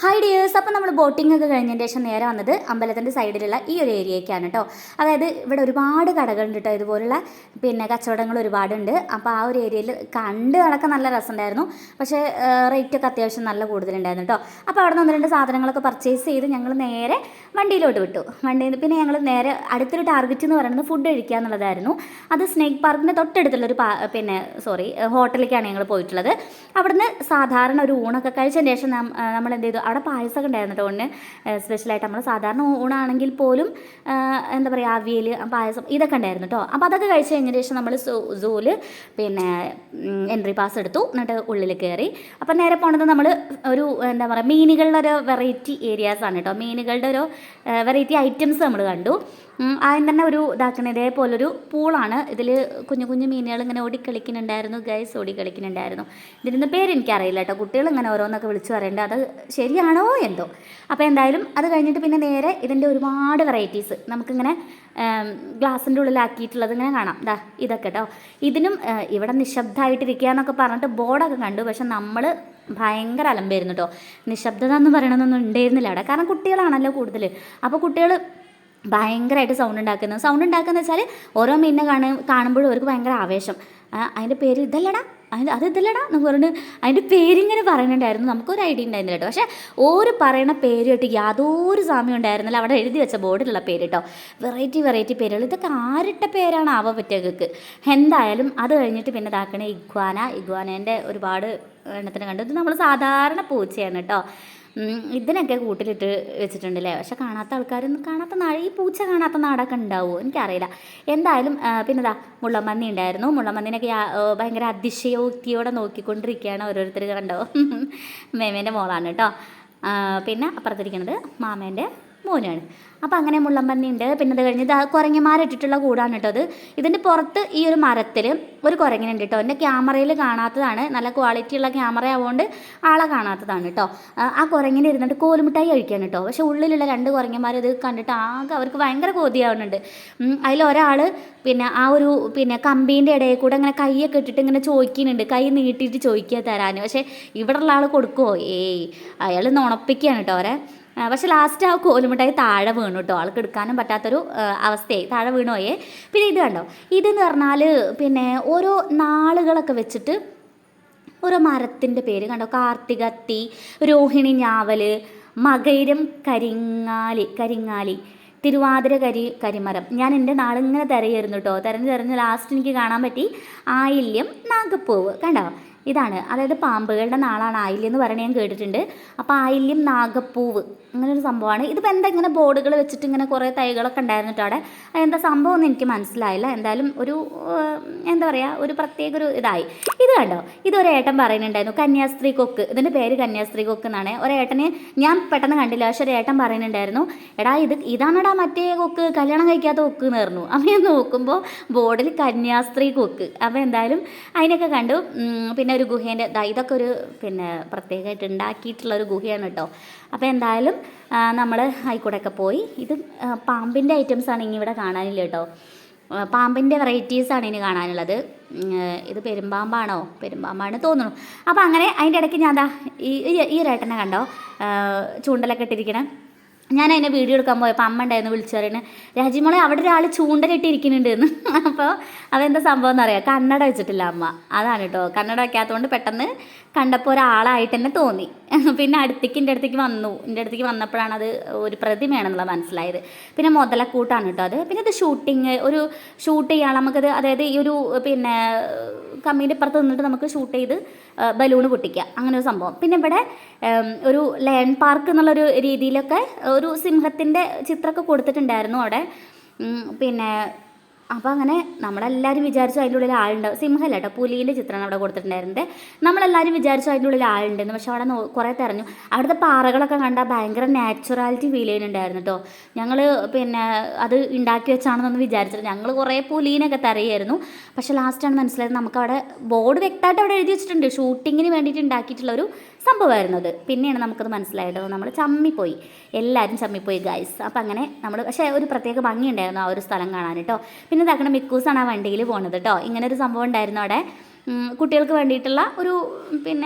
Hi dears. അപ്പോൾ നമ്മൾ boating ഒക്കെ കഴിഞ്ഞതിന് ശേഷം നേരെ വന്നത് അമ്പലത്തിൻ്റെ സൈഡിലുള്ള ഈ ഒരു ഏരിയയ്ക്കാണ് കേട്ടോ. അതായത് ഇവിടെ ഒരുപാട് കടകളുണ്ട് കേട്ടോ, ഇതുപോലുള്ള കച്ചവടങ്ങൾ ഒരുപാടുണ്ട്. അപ്പോൾ ആ ഒരു ഏരിയയിൽ കണ്ട് നടക്കാൻ നല്ല രസമുണ്ടായിരുന്നു. പക്ഷേ റേറ്റൊക്കെ അത്യാവശ്യം നല്ല കൂടുതലുണ്ടായിരുന്നു കേട്ടോ. അപ്പോൾ അവിടെ നിന്ന് 1-2 സാധനങ്ങളൊക്കെ പർച്ചേസ് ചെയ്ത് ഞങ്ങൾ നേരെ വണ്ടിയിലോട്ട് വിട്ടു. പിന്നെ ഞങ്ങൾ നേരെ അടുത്തൊരു ടാർഗറ്റ് എന്ന് പറയുന്നത് ഫുഡ് കഴിക്കുക എന്നുള്ളതായിരുന്നു. അത് സ്നേക്ക് പാർക്കിൻ്റെ തൊട്ടടുത്തുള്ളൊരു ഹോട്ടലിലേക്കാണ് ഞങ്ങൾ പോയിട്ടുള്ളത്. അവിടുന്ന് സാധാരണ ഒരു ഊണൊക്കെ കഴിച്ചതിന് ശേഷം നമ്മൾ എന്ത് ചെയ്തു, അവിടെ പായസമൊക്കെ ഉണ്ടായിരുന്നു കേട്ടോ. ഊണിന് സ്പെഷ്യലായിട്ട് നമ്മൾ സാധാരണ ഊണാണെങ്കിൽ പോലും എന്താ പറയുക, അവിയൽ, പായസം ഇതൊക്കെ ഉണ്ടായിരുന്നു കേട്ടോ. അപ്പോൾ അതൊക്കെ കഴിച്ച് കഴിഞ്ഞതിന് ശേഷം നമ്മൾ സൂവിൽ എൻട്രി പാസ് എടുത്തു. എന്നിട്ട് ഉള്ളിൽ കയറി. അപ്പോൾ നേരെ പോണത് നമ്മൾ ഒരു എന്താ പറയുക, മീനുകളുടെ ഒരു വെറൈറ്റി ഏരിയാസാണ് കേട്ടോ. മീനുകളുടെ ഒരു വെറൈറ്റി ഐറ്റംസ് നമ്മൾ കണ്ടു. ആദ്യം തന്നെ ഒരു ഇതേപോലൊരു പൂളാണ്. ഇതിൽ കുഞ്ഞു കുഞ്ഞു മീനുകൾ ഇങ്ങനെ ഓടിക്കളിക്കുന്നുണ്ടായിരുന്നു ഗൈസ്, ഓടിക്കളിക്കുന്നുണ്ടായിരുന്നു. ഇതിൻ്റെ പേര് എനിക്കറിയില്ല കേട്ടോ. കുട്ടികൾ ഇങ്ങനെ ഓരോന്നൊക്കെ വിളിച്ചു പറയേണ്ടത്, അത് ശരിയാണോ എന്തോ. അപ്പോൾ എന്തായാലും അത് കഴിഞ്ഞിട്ട് പിന്നെ നേരെ ഇതിൻ്റെ ഒരുപാട് വെറൈറ്റീസ് നമുക്കിങ്ങനെ ഗ്ലാസിൻ്റെ ഉള്ളിലാക്കിയിട്ടുള്ളത് ഇങ്ങനെ കാണാം. ഇതൊക്കെ കേട്ടോ. ഇതിനും ഇവിടെ നിശബ്ദമായിട്ടിരിക്കുക എന്നൊക്കെ പറഞ്ഞിട്ട് ബോർഡൊക്കെ കണ്ടു. പക്ഷെ നമ്മൾ ഭയങ്കര അലമ്പായിരുന്നു കേട്ടോ. നിശബ്ദത എന്ന് പറയണമെന്നൊന്നും ഉണ്ടായിരുന്നില്ല അവിടെ. കാരണം കുട്ടികളാണല്ലോ കൂടുതൽ. അപ്പോൾ കുട്ടികൾ ഭയങ്കരമായിട്ട് സൗണ്ട് ഉണ്ടാക്കുന്ന വെച്ചാൽ ഓരോ മീനിനെ കാണുമ്പോഴും അവർക്ക് ഭയങ്കര ആവേശം. അതിൻ്റെ പേര് ഇതല്ലടാ, ഇതല്ലടാ എന്ന് പറഞ്ഞിട്ട് അതിൻ്റെ പേരിങ്ങനെ പറയുന്നുണ്ടായിരുന്നു. നമുക്കൊരു ഐഡിയ ഉണ്ടായിരുന്നില്ല കേട്ടോ. പക്ഷേ ഓര് പറയുന്ന പേര് കേട്ട് യാതൊരു സാമ്യം ഉണ്ടായിരുന്നില്ല. അവിടെ എഴുതി വെച്ച ബോർഡിലുള്ള പേര് കേട്ടോ. വെറൈറ്റി പേരുകൾ. ഇതൊക്കെ ആരുടെ പേരാണ് ആവാൻ പറ്റിയവർക്ക്. എന്തായാലും അത് കഴിഞ്ഞിട്ട് പിന്നെ ഇതാക്കണേ ഇഗ്വാനേൻ്റെ ഒരുപാട് എണ്ണത്തിന് കണ്ടു. ഇത് നമ്മൾ സാധാരണ പൂച്ചയാണ് കേട്ടോ. ഇതിനൊക്കെ കൂട്ടിലിട്ട് വെച്ചിട്ടുണ്ടല്ലേ. പക്ഷെ കാണാത്ത ആൾക്കാരൊന്നും, ഈ പൂച്ച കാണാത്ത നാടൊക്കെ ഉണ്ടാവുമോ എനിക്കറിയില്ല. എന്തായാലും പിന്നെ മുള്ളമ്പന്നി ഉണ്ടായിരുന്നു. മുള്ളമ്പന്നിനൊക്കെ ഭയങ്കര അതിശയോക്തിയോടെ നോക്കിക്കൊണ്ടിരിക്കുകയാണ് ഓരോരുത്തർ. കണ്ടോ, മേമേൻ്റെ മോളാണ് കേട്ടോ. പിന്നെ അപ്പുറത്തിരിക്കുന്നത് മാമേൻ്റെ മോനാണ്. അപ്പോൾ അങ്ങനെ മുള്ളമ്പന്നി ഉണ്ട്. പിന്നെ അത് കഴിഞ്ഞ് കുരങ്ങന്മാരിട്ടിട്ടുള്ള കൂടാണ് കേട്ടോ അത്. ഇതിൻ്റെ പുറത്ത് ഈ ഒരു മരത്തിൽ ഒരു കുരങ്ങനുണ്ട് കേട്ടോ. എൻ്റെ ക്യാമറയിൽ കാണാത്തതാണ്, നല്ല ക്വാളിറ്റിയുള്ള ക്യാമറ ആവുകൊണ്ട് ആളെ കാണാത്തതാണ് കേട്ടോ. ആ കുരങ്ങിന് ഇരുന്നിട്ട് കോലുമിഠായി കഴിക്കാൻ കേട്ടോ. പക്ഷേ ഉള്ളിലുള്ള 2 കുരങ്ങന്മാർ ഇത് കണ്ടിട്ട് ആകെ അവർക്ക് ഭയങ്കര കൊതിയാവുന്നുണ്ട്. അതിലൊരാൾ ആ ഒരു കമ്പീൻ്റെ ഇടയിൽ കൂടെ ഇങ്ങനെ കൈയൊക്കെ ഇട്ടിട്ട് ഇങ്ങനെ ചോദിക്കുന്നുണ്ട്, കൈ നീട്ടിയിട്ട് ചോദിക്കുക തരാൻ. പക്ഷേ ഇവിടെയുള്ള ആൾ കൊടുക്കുമോ? അയാൾ നുണപ്പിക്കുകയാണ് കേട്ടോ അവരെ. പക്ഷെ ലാസ്റ്റ് ആ കോലുമിഠായി താഴെ വീണു കേട്ടോ. ആൾക്ക് എടുക്കാനും പറ്റാത്തൊരു അവസ്ഥയായി, താഴെ വീണുപോയേ. പിന്നെ ഇത് കണ്ടോ, ഇതെന്ന് പറഞ്ഞാൽ ഓരോ നാളുകളൊക്കെ വെച്ചിട്ട് ഓരോ മരത്തിൻ്റെ പേര് കണ്ടോ. കാർത്തികത്തി, രോഹിണി ഞാവൽ, മകയിരം കരിങ്ങാലി, തിരുവാതിര കരിമരം. ഞാൻ എൻ്റെ നാളിങ്ങനെ തിരയായിരുന്നു കേട്ടോ. തിരഞ്ഞ് ലാസ്റ്റ് എനിക്ക് കാണാൻ പറ്റി ആയില്യം നാഗപ്പൂവ്. കണ്ടോ, ഇതാണ്. അതായത് പാമ്പുകളുടെ നാളാണ് ആയില്യം എന്ന് പറയണത് ഞാൻ കേട്ടിട്ടുണ്ട്. അപ്പോൾ ആയില്യം നാഗപ്പൂവ് അങ്ങനൊരു സംഭവമാണ്. ഇതിപ്പോൾ എന്താ ഇങ്ങനെ ബോർഡുകൾ വെച്ചിട്ട് ഇങ്ങനെ കുറേ തൈകളൊക്കെ ഉണ്ടായിരുന്നിട്ട് അവിടെ എന്താ സംഭവം എന്ന് എനിക്ക് മനസ്സിലായില്ല. എന്തായാലും ഒരു എന്താ പറയുക, ഒരു പ്രത്യേക ഒരു ഇതായി. ഇത് കണ്ടോ, ഇതൊരേട്ടൻ പറയുന്നുണ്ടായിരുന്നു കന്യാസ്ത്രീ കൊക്ക്. ഇതിൻ്റെ പേര് കന്യാസ്ത്രീ കൊക്ക് എന്നാണ്. ഒരേട്ടന് ഞാൻ പെട്ടെന്ന് കണ്ടില്ല, പക്ഷെ ഒരേട്ടൻ പറയുന്നുണ്ടായിരുന്നു, എടാ ഇതാണെടാ മറ്റേ കൊക്ക്, കല്യാണം കഴിക്കാത്ത കൊക്ക് എന്ന് പറഞ്ഞു. അപ്പോൾ ഞാൻ നോക്കുമ്പോൾ ബോർഡിൽ കന്യാസ്ത്രീ കൊക്ക്. അപ്പോൾ എന്തായാലും അതിനൊക്കെ കണ്ടു. പിന്നെ ഒരു ഗുഹേൻ്റെ ഇതൊക്കെ ഒരു പ്രത്യേകമായിട്ട് ഉണ്ടാക്കിയിട്ടുള്ള ഒരു ഗുഹയാണ് കേട്ടോ. അപ്പോൾ എന്തായാലും നമ്മൾ ആയിക്കൂടെയൊക്കെ പോയി. ഇത് പാമ്പിൻ്റെ ഐറ്റംസാണ് ഇനി ഇവിടെ കാണാനില്ല കേട്ടോ. പാമ്പിൻ്റെ വെറൈറ്റീസാണ് ഇനി കാണാനുള്ളത്. ഇത് പെരുമ്പാമ്പാണ് തോന്നുന്നു. അപ്പോൾ അങ്ങനെ അതിൻ്റെ ഇടയ്ക്ക് ഞാൻ ഈ ഒരേട്ടനെ കണ്ടോ, ചൂണ്ടലൊക്കെ ഇട്ടിരിക്കണേ. ഞാൻ അതിനെ വീഡിയോ എടുക്കാൻ പോയപ്പോൾ അമ്മ ഉണ്ടായിരുന്നു വിളിച്ചു പറയുന്നത്, രാജിമോളെ അവിടെ ഒരാൾ ചൂണ്ടലിട്ടിരിക്കുന്നുണ്ട് എന്ന്. അപ്പോൾ അതെന്താ സംഭവം എന്നറിയാം, കണ്ണട വെച്ചിട്ടില്ല അമ്മ. അതാണ് കേട്ടോ. കണ്ണട വയ്ക്കാത്തതുകൊണ്ട് പെട്ടെന്ന് കണ്ടപ്പോൾ ഒരാളായിട്ട് തന്നെ തോന്നി. പിന്നെ എൻ്റെ അടുത്തേക്ക് വന്നപ്പോഴാണ് അത് ഒരു പ്രതിമയാണെന്നുള്ളത് മനസ്സിലായത്. പിന്നെ മുതലക്കൂട്ടാണ് കേട്ടോ അത്. പിന്നെ ഇത് ഷൂട്ട് ചെയ്യാൻ നമുക്കത്, അതായത് ഈ ഒരു കമ്മീൻ്റെ ഇപ്പുറത്ത് നിന്നിട്ട് നമുക്ക് ഷൂട്ട് ചെയ്ത് ബലൂണ് പൊട്ടിക്കുക, അങ്ങനെ ഒരു സംഭവം. പിന്നെ ഇവിടെ ഒരു ലയൺ പാർക്ക് എന്നുള്ളൊരു രീതിയിലൊക്കെ ഒരു സിംഹത്തിൻ്റെ ചിത്രമൊക്കെ കൊടുത്തിട്ടുണ്ടായിരുന്നു അവിടെ. അപ്പോൾ അങ്ങനെ നമ്മളെല്ലാവരും വിചാരിച്ചു അതിൻ്റെ ഉള്ളിൽ ആളുണ്ടാവും. സിംഹമല്ല കേട്ടോ, പുലീൻ്റെ ചിത്രമാണ് അവിടെ കൊടുത്തിട്ടുണ്ടായിരുന്നത്. നമ്മളെല്ലാവരും വിചാരിച്ചു അതിൻ്റെ ഉള്ളിൽ ആളുണ്ടെന്ന്. പക്ഷെ അവിടെ കുറേ തെരഞ്ഞു. അവിടുത്തെ പാറകളൊക്കെ കണ്ടാൽ ഭയങ്കര നാച്ചുറാലിറ്റി ഫീൽ ചെയ്യുന്നുണ്ടായിരുന്നു കേട്ടോ. ഞങ്ങൾ അത് ഉണ്ടാക്കി വെച്ചാണെന്നൊന്നും വിചാരിച്ചില്ല. ഞങ്ങൾ കുറേ പുലീനൊക്കെ തിരയായിരുന്നു. പക്ഷെ ലാസ്റ്റാണ് മനസ്സിലായത്, നമുക്കവിടെ ബോർഡ് വ്യക്തമായിട്ട് അവിടെ എഴുതി വെച്ചിട്ടുണ്ട്, ഷൂട്ടിങ്ങിന് വേണ്ടിയിട്ട് ഉണ്ടാക്കിയിട്ടുള്ളൊരു സംഭവമായിരുന്നു അത്. പിന്നെയാണ് നമുക്കത് മനസ്സിലായത്. നമ്മൾ ചമ്മിപ്പോയി, എല്ലാവരും ചമ്മിപ്പോയി ഗൈസ്. അപ്പം അങ്ങനെ നമ്മൾ, പക്ഷേ ഒരു പ്രത്യേക ഭംഗിയുണ്ടായിരുന്നു ആ ഒരു സ്ഥലം കാണാൻ കേട്ടോ. പിന്നെ ഇതാക്കണ മിക്കൂസാണ് ആ വണ്ടിയിൽ പോകുന്നത് കേട്ടോ. ഇങ്ങനെ ഒരു സംഭവം ഉണ്ടായിരുന്നു അവിടെ. കുട്ടികൾക്ക് വേണ്ടിയിട്ടുള്ള ഒരു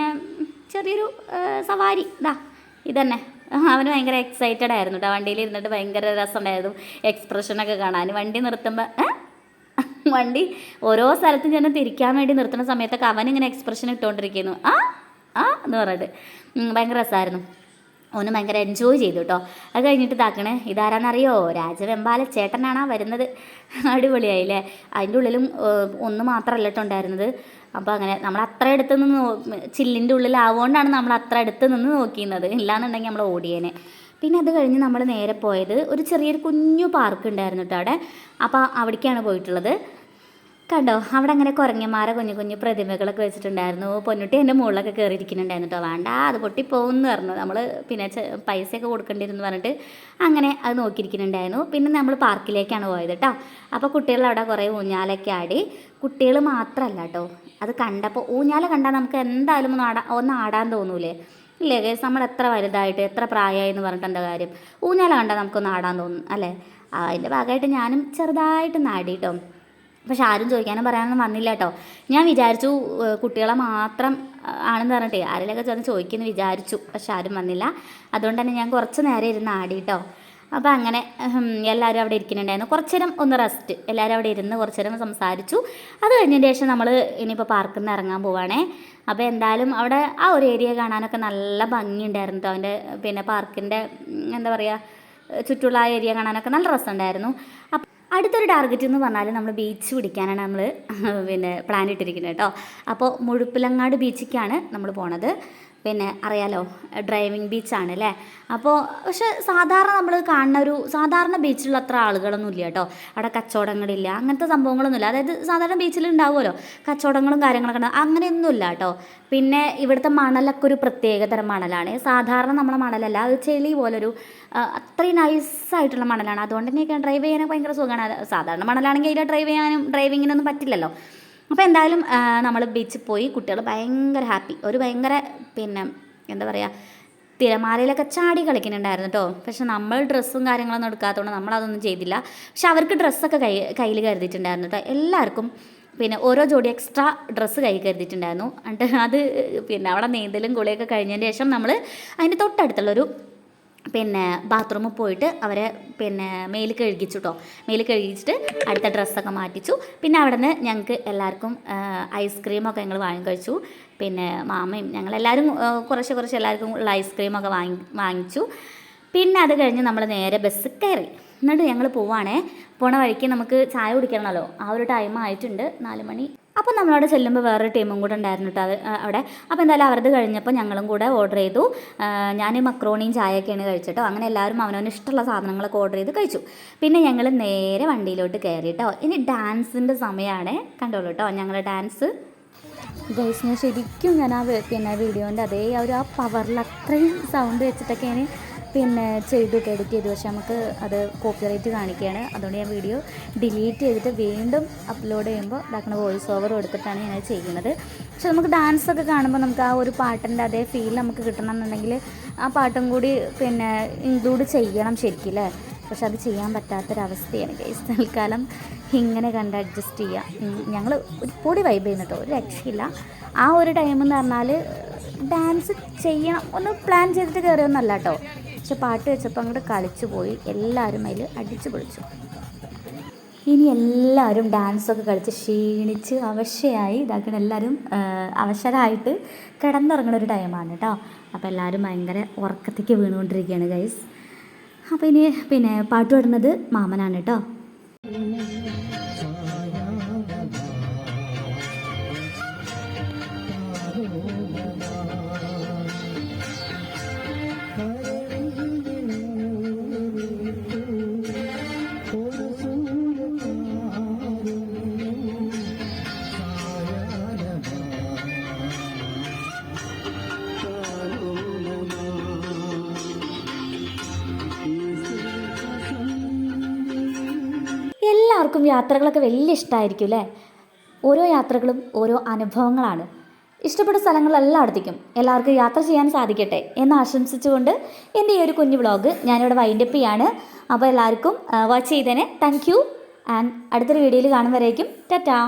ചെറിയൊരു സവാരി. ഇതന്നെ അവന് ഭയങ്കര എക്സൈറ്റഡ് ആയിരുന്നു കേട്ടോ. വണ്ടിയിൽ ഇരുന്നിട്ട് ഭയങ്കര രസമുണ്ടായിരുന്നു എക്സ്പ്രഷനൊക്കെ കാണാൻ. വണ്ടി നിർത്തുമ്പോൾ വണ്ടി ഓരോ സ്ഥലത്തും ചെന്ന് തിരിക്കാൻ വേണ്ടി നിർത്തുന്ന സമയത്തൊക്കെ അവനിങ്ങനെ എക്സ്പ്രഷൻ ഇട്ടുകൊണ്ടിരിക്കുന്നു. എന്ന് പറഞ്ഞിട്ട് ഭയങ്കര രസമായിരുന്നു. ഓന് ഭയങ്കര എൻജോയ് ചെയ്തു കേട്ടോ. അത് കഴിഞ്ഞിട്ട് ഇതാക്കണേ, ഇതാരാന്നറിയോ? രാജവെമ്പാല ചേട്ടനാണാ വരുന്നത്. അടിപൊളിയായില്ലേ? അതിൻ്റെ ഉള്ളിലും ഒന്ന് മാത്രമല്ല കേട്ടോ ഉണ്ടായിരുന്നത്. അപ്പോൾ അങ്ങനെ നമ്മൾ അത്ര അടുത്ത് നിന്ന് ചില്ലിൻ്റെ ഉള്ളിലാവുകൊണ്ടാണ് നമ്മൾ അത്ര അടുത്ത് നിന്ന് നോക്കിയിരുന്നത്. ഇല്ലാന്നുണ്ടെങ്കിൽ നമ്മൾ ഓടിയേനെ. പിന്നെ അത് കഴിഞ്ഞ് നമ്മൾ നേരെ പോയത് ഒരു ചെറിയൊരു കുഞ്ഞു പാർക്ക് ഉണ്ടായിരുന്നു കേട്ടോ അവിടെ. അപ്പോൾ അവിടേക്കാണ് പോയിട്ടുള്ളത്. കണ്ടോ, അവിടെ അങ്ങനെ കുരങ്ങന്മാരെ കുഞ്ഞു കുഞ്ഞു പ്രതിമകളൊക്കെ വെച്ചിട്ടുണ്ടായിരുന്നു. പൊന്നുട്ടി എൻ്റെ മുകളിലൊക്കെ കയറിയിരിക്കുന്നുണ്ടായിരുന്നു കേട്ടോ. വേണ്ട, അത് പൊട്ടിപ്പോകുമെന്ന് പറഞ്ഞു. നമ്മൾ പിന്നെ പൈസയൊക്കെ കൊടുക്കേണ്ടിയിരുന്നു പറഞ്ഞിട്ട് അങ്ങനെ അത് നോക്കിയിരിക്കുന്നുണ്ടായിരുന്നു. പിന്നെ നമ്മൾ പാർക്കിലേക്കാണ് പോയത് കേട്ടോ. അപ്പോൾ കുട്ടികൾ അവിടെ കുറേ ഊഞ്ഞാലൊക്കെ ആടി. കുട്ടികൾ മാത്രമല്ല കേട്ടോ, അത് കണ്ടപ്പോൾ ഊഞ്ഞാല കണ്ടാൽ നമുക്ക് എന്തായാലും ഒന്ന് ആടാൻ തോന്നൂലേ? ഇല്ലേ കേസ്, നമ്മൾ എത്ര വലുതായിട്ട് എത്ര പ്രായമായി എന്ന് പറഞ്ഞിട്ട് എന്താ കാര്യം? ഊഞ്ഞാല കണ്ടാൽ നമുക്കൊന്ന് ആടാൻ തോന്നും അല്ലേ? അതിൻ്റെ ഭാഗമായിട്ട് ഞാനും ചെറുതായിട്ട് നാടി കേട്ടോ. പക്ഷെ ആരും ചോദിക്കാനും പറയാനൊന്നും വന്നില്ല കേട്ടോ. ഞാൻ വിചാരിച്ചു കുട്ടികളെ മാത്രം ആണെന്ന് പറഞ്ഞിട്ടേ ആരെങ്കിലൊക്കെ ചെന്ന് ചോദിക്കുമെന്ന് വിചാരിച്ചു. പക്ഷെ ആരും വന്നില്ല. അതുകൊണ്ട് തന്നെ ഞാൻ കുറച്ച് നേരം ഇരുന്ന് ആടി കേട്ടോ. അപ്പോൾ അങ്ങനെ എല്ലാവരും അവിടെ ഇരിക്കുന്നുണ്ടായിരുന്നു. കുറച്ച് നേരം ഒന്ന് റെസ്റ്റ്, എല്ലാവരും അവിടെ ഇരുന്ന് കുറച്ച് നേരം സംസാരിച്ചു. അത് കഴിഞ്ഞതിന് ശേഷം നമ്മൾ ഇനിയിപ്പോൾ പാർക്കിൽ നിന്ന് ഇറങ്ങാൻ പോവുകയാണേ. അപ്പോൾ എന്തായാലും അവിടെ ആ ഒരു ഏരിയ കാണാനൊക്കെ നല്ല ഭംഗിയുണ്ടായിരുന്നു കേട്ടോ. അതിൻ്റെ പിന്നെ പാർക്കിൻ്റെ എന്താ പറയുക, ചുറ്റുള്ള ആ ഏരിയ കാണാനൊക്കെ നല്ല രസമുണ്ടായിരുന്നു. അപ്പോൾ അടുത്തൊരു ടാർഗറ്റ് എന്ന് പറഞ്ഞാൽ നമ്മൾ ബീച്ച് പിടിക്കാനാണ് നമ്മൾ പിന്നെ പ്ലാൻ ഇട്ടിരിക്കുന്നത് കേട്ടോ. അപ്പോൾ മുഴുപ്പിലങ്ങാട് ബീച്ചിലേക്കാണ് നമ്മൾ പോണത്. പിന്നെ അറിയാലോ, ഡ്രൈവിംഗ് ബീച്ചാണ് അല്ലേ. അപ്പോൾ പക്ഷേ സാധാരണ നമ്മൾ കാണുന്ന ഒരു സാധാരണ ബീച്ചിലുള്ള അത്ര ആളുകളൊന്നും ഇല്ല കേട്ടോ. അവിടെ കച്ചവടങ്ങളില്ല, അങ്ങനത്തെ സംഭവങ്ങളൊന്നുമില്ല. അതായത് സാധാരണ ബീച്ചിൽ ഉണ്ടാവുമല്ലോ കച്ചവടങ്ങളും കാര്യങ്ങളൊക്കെ, അങ്ങനെയൊന്നുമില്ല കേട്ടോ. പിന്നെ ഇവിടുത്തെ മണലൊക്കെ ഒരു പ്രത്യേകതരം മണലാണ്. സാധാരണ നമ്മളെ മണലല്ല, അത് ചെളി പോലൊരു അത്രയും നൈസായിട്ടുള്ള മണലാണ്. അതുകൊണ്ട് തന്നെയൊക്കെ ഡ്രൈവ് ചെയ്യാനൊക്കെ ഭയങ്കര സുഖമാണ്. സാധാരണ മണലാണെങ്കിൽ അതിൽ ഡ്രൈവിങ്ങിനൊന്നും പറ്റില്ലല്ലോ. അപ്പോൾ എന്തായാലും നമ്മൾ ബീച്ചിൽ പോയി. കുട്ടികൾ ഭയങ്കര ഹാപ്പി. ഒരു ഭയങ്കര പിന്നെ എന്താ പറയുക, തിരമാലയിലൊക്കെ ചാടി കളിക്കുന്നുണ്ടായിരുന്നു കേട്ടോ. പക്ഷെ നമ്മൾ ഡ്രസ്സും കാര്യങ്ങളൊന്നും എടുക്കാത്തതുകൊണ്ട് നമ്മളതൊന്നും ചെയ്തില്ല. പക്ഷെ അവർക്ക് ഡ്രസ്സൊക്കെ കയ്യിൽ കരുതിയിട്ടുണ്ടായിരുന്നു കേട്ടോ. എല്ലാവർക്കും പിന്നെ ഓരോ ജോഡി എക്സ്ട്രാ ഡ്രസ്സ് കൈ കരുതിയിട്ടുണ്ടായിരുന്നു. എന്നിട്ട് അത് പിന്നെ അവിടെ നീന്തലും കുളിയൊക്കെ കഴിഞ്ഞതിന് ശേഷം നമ്മൾ അതിൻ്റെ തൊട്ടടുത്തുള്ളൊരു പിന്നെ ബാത്റൂമിൽ പോയിട്ട് അവരെ പിന്നെ മേല് കഴുകിച്ചു കേട്ടോ. മേല് കഴുകിച്ചിട്ട് അടുത്ത ഡ്രസ്സൊക്കെ മാറ്റിച്ചു. പിന്നെ അവിടെ നിന്ന് ഞങ്ങൾക്ക് എല്ലാവർക്കും ഐസ്ക്രീമൊക്കെ ഞങ്ങൾ വാങ്ങിക്കഴിച്ചു. പിന്നെ മാമയും ഞങ്ങളെല്ലാവരും കുറച്ച് എല്ലാവർക്കും ഉള്ള ഐസ്ക്രീമൊക്കെ വാങ്ങിച്ചു. പിന്നെ അത് കഴിഞ്ഞ് നമ്മൾ നേരെ ബസ് കയറി. എന്നിട്ട് ഞങ്ങൾ പോവുകയാണേ. പോണ വഴിക്ക് നമുക്ക് ചായ കുടിക്കണമല്ലോ, ആ ഒരു ടൈം ആയിട്ടുണ്ട്, 4 മണി. അപ്പോൾ നമ്മളവിടെ ചെല്ലുമ്പോൾ വേറൊരു ടീമും കൂടെ ഉണ്ടായിരുന്നു കേട്ടോ അവിടെ. അപ്പോൾ എന്തായാലും അവരത് കഴിഞ്ഞപ്പോൾ ഞങ്ങളും കൂടെ ഓർഡർ ചെയ്തു. ഞാൻ മക്രോണിയും ചായയൊക്കെയാണ് കഴിച്ചിട്ടോ. അങ്ങനെ എല്ലാവരും അവനവന് ഇഷ്ടമുള്ള സാധനങ്ങളൊക്കെ ഓർഡർ ചെയ്ത് കഴിച്ചു. പിന്നെ ഞങ്ങൾ നേരെ വണ്ടിയിലോട്ട് കയറി കേട്ടോ. ഇനി ഡാൻസിൻ്റെ സമയമാണ്, കണ്ടോളൂ കേട്ടോ ഞങ്ങൾ ഡാൻസ്. ഗൈസ്, ഞാൻ ശരിക്കും ഞാൻ പിന്നെ വീഡിയോൻ്റെ അതേ ആ പവറിൽ അത്രയും സൗണ്ട് വെച്ചിട്ടൊക്കെയാണ് പിന്നെ ചെയ്തിട്ട് എഡിറ്റ് ചെയ്തു. പക്ഷെ നമുക്ക് അത് കോപ്പിറൈറ്റ് കാണിക്കുകയാണ്. അതുകൊണ്ട് ഞാൻ വീഡിയോ ഡിലീറ്റ് ചെയ്തിട്ട് വീണ്ടും അപ്ലോഡ് ചെയ്യുമ്പോൾ ഇതാക്കുന്ന വോയിസ് ഓവർ കൊടുത്തിട്ടാണ് ഞാൻ ചെയ്യുന്നത്. പക്ഷെ നമുക്ക് ഡാൻസൊക്കെ കാണുമ്പോൾ നമുക്ക് ആ ഒരു പാട്ടിൻ്റെ അതേ ഫീൽ നമുക്ക് കിട്ടണം എന്നുണ്ടെങ്കിൽ ആ പാട്ടും കൂടി പിന്നെ ഇൻക്ലൂഡ് ചെയ്യണം ശരിക്കും അല്ലേ. പക്ഷെ അത് ചെയ്യാൻ പറ്റാത്തൊരവസ്ഥയാണ് ഗൈസ്. തൽക്കാലം ഇങ്ങനെ കണ്ട് അഡ്ജസ്റ്റ് ചെയ്യാം. ഞങ്ങൾ ഒരു പൊടി വൈബ് ചെയ്യുന്നുട്ടോ, ഒരു രക്ഷയില്ല. ആ ഒരു ടൈം എന്ന് പറഞ്ഞാൽ ഡാൻസ് ചെയ്യണം ഒന്ന് പ്ലാൻ ചെയ്തിട്ട് കയറിയൊന്നല്ല കേട്ടോ. പക്ഷെ പാട്ട് വെച്ചപ്പോൾ അങ്ങോട്ട് കളിച്ചു പോയി. എല്ലാവരും അതിൽ അടിച്ചു പൊളിച്ചു. ഇനി എല്ലാവരും ഡാൻസൊക്കെ കളിച്ച് ക്ഷീണിച്ച് അവശയായി ഇതാക്കണം. എല്ലാവരും അവശരായിട്ട് കിടന്നുറങ്ങുന്ന ഒരു ടൈമാണ് കേട്ടോ. അപ്പോൾ എല്ലാവരും ഭയങ്കര ഉറക്കത്തേക്ക് വീണുകൊണ്ടിരിക്കുകയാണ് ഗൈസ്. അപ്പോൾ ഇനി പിന്നെ പാട്ട് പാടുന്നത് മാമനാണ് കേട്ടോ. എല്ലാവർക്കും യാത്രകളൊക്കെ വലിയ ഇഷ്ടമായിരിക്കും അല്ലേ. ഓരോ യാത്രകളും ഓരോ അനുഭവങ്ങളാണ്. ഇഷ്ടപ്പെട്ട സ്ഥലങ്ങളെല്ലായിടത്തേക്കും എല്ലാവർക്കും യാത്ര ചെയ്യാൻ സാധിക്കട്ടെ എന്ന് ആശംസിച്ചുകൊണ്ട് എൻ്റെ ഈ ഒരു കുഞ്ഞു വ്ളോഗ് ഞാനിവിടെ വൈൻഡപ്പ് ചെയ്യാണ്. അപ്പോൾ എല്ലാവർക്കും വാച്ച് ചെയ്തതിന് താങ്ക് യു. ആൻഡ് അടുത്തൊരു വീഡിയോയിൽ കാണും വരേക്കും ടാറ്റാ.